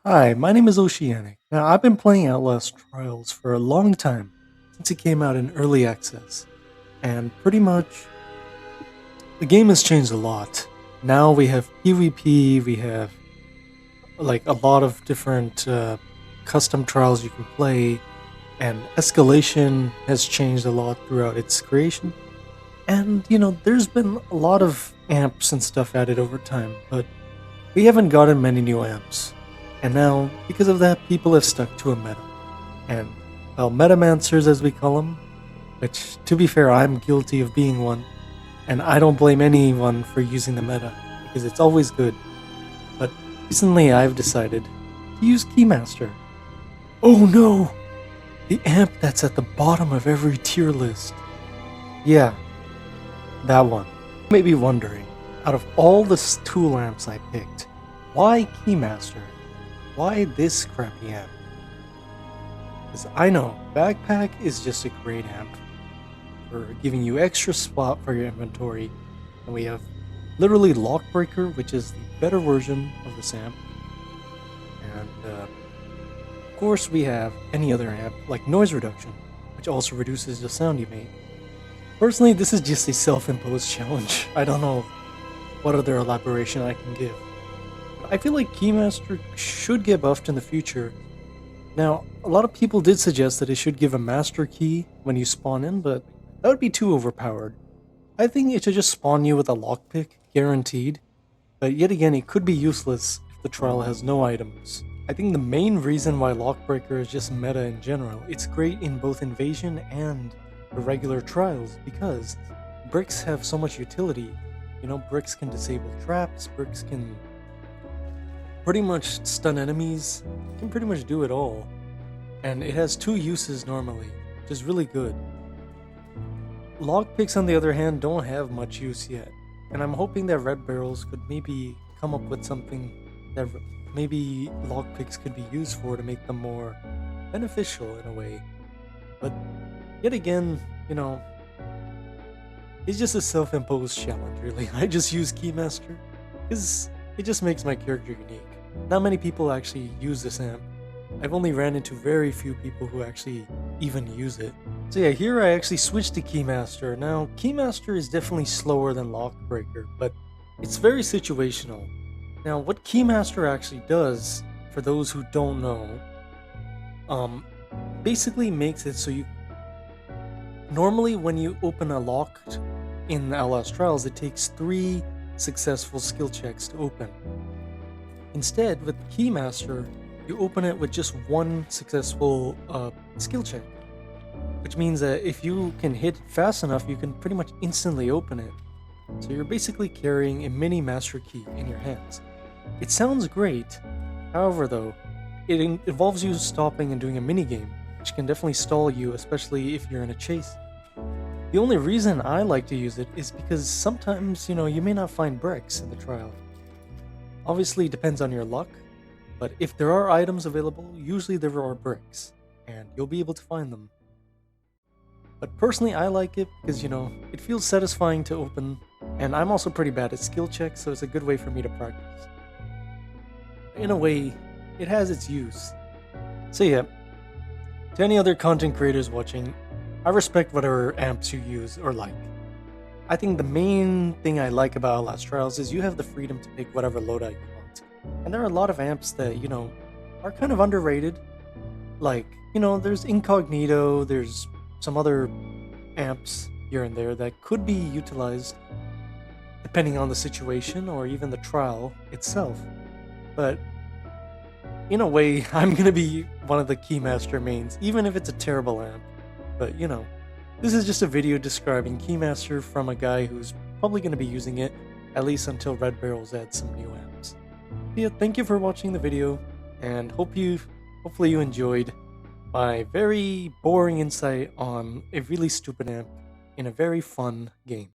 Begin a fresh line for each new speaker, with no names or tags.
Hi, my name is Oceanic. Now, I've been playing Outlast Trials for a long time, since it came out in early access, and pretty much the game has changed a lot. Now we have PvP, we have like a lot of different custom trials you can play, and escalation has changed a lot throughout its creation. And there's been a lot of amps and stuff added over time, but we haven't gotten many new amps. And now, because of that, people have stuck to a meta. And, well, Metamancers as we call them, which, to be fair, I'm guilty of being one, and I don't blame anyone for using the meta, because it's always good. But recently I've decided to use Keymaster. Oh no! The amp that's at the bottom of every tier list. Yeah, that one. You may be wondering, out of all the tool amps I picked, why Keymaster? Why this crappy amp? Because I know Backpack is just a great amp for giving you extra spot for your inventory, and we have literally Lockbreaker, which is the better version of this amp, and of course we have any other amp like Noise Reduction, which also reduces the sound you make. Personally, this is just a self-imposed challenge. I don't know what other elaboration I can give. I feel like Keymaster should get buffed in the future. Now, a lot of people did suggest that it should give a master key when you spawn in, but that would be too overpowered. I think it should just spawn you with a lockpick, guaranteed. But yet again, it could be useless if the trial has no items. I think the main reason why Lockbreaker is just meta in general, it's great in both Invasion and the regular trials, because bricks have so much utility. Bricks can disable traps, bricks can pretty much stun enemies, can pretty much do it all. And it has two uses normally, which is really good. Lockpicks, on the other hand, don't have much use yet, and I'm hoping that red barrels could maybe come up with something that maybe lockpicks could be used for to make them more beneficial in a way. But yet again, it's just a self-imposed challenge, really. I just use Keymaster because it just makes my character unique. Not many people actually use this amp. I've only ran into very few people who actually even use it. So yeah, here I actually switched to Keymaster. Now, Keymaster is definitely slower than Lockbreaker, but it's very situational. Now, what Keymaster actually does, for those who don't know, basically makes it so you... Normally, when you open a lock in Outlast Trials, it takes 3 successful skill checks to open. Instead, with Keymaster, you open it with just 1 successful skill check, which means that if you can hit fast enough, you can pretty much instantly open it. So you're basically carrying a mini master key in your hands. It sounds great, however though, it involves you stopping and doing a mini game, which can definitely stall you, especially if you're in a chase. The only reason I like to use it is because sometimes, you may not find bricks in the trial. Obviously, it depends on your luck, but if there are items available, usually there are bricks, and you'll be able to find them. But personally, I like it because, it feels satisfying to open, and I'm also pretty bad at skill checks, so it's a good way for me to practice. In a way, it has its use. So yeah, to any other content creators watching, I respect whatever amps you use or like. I think the main thing I like about Outlast Trials is you have the freedom to pick whatever loadout you want. And there are a lot of amps that, are kind of underrated. Like, there's Incognito, there's some other amps here and there that could be utilized depending on the situation or even the trial itself. But in a way, I'm gonna be one of the Keymaster mains, even if it's a terrible amp. But this is just a video describing Keymaster from a guy who's probably gonna be using it, at least until Red Barrels add some new amps. Yeah, thank you for watching the video, and hopefully you enjoyed my very boring insight on a really stupid amp in a very fun game.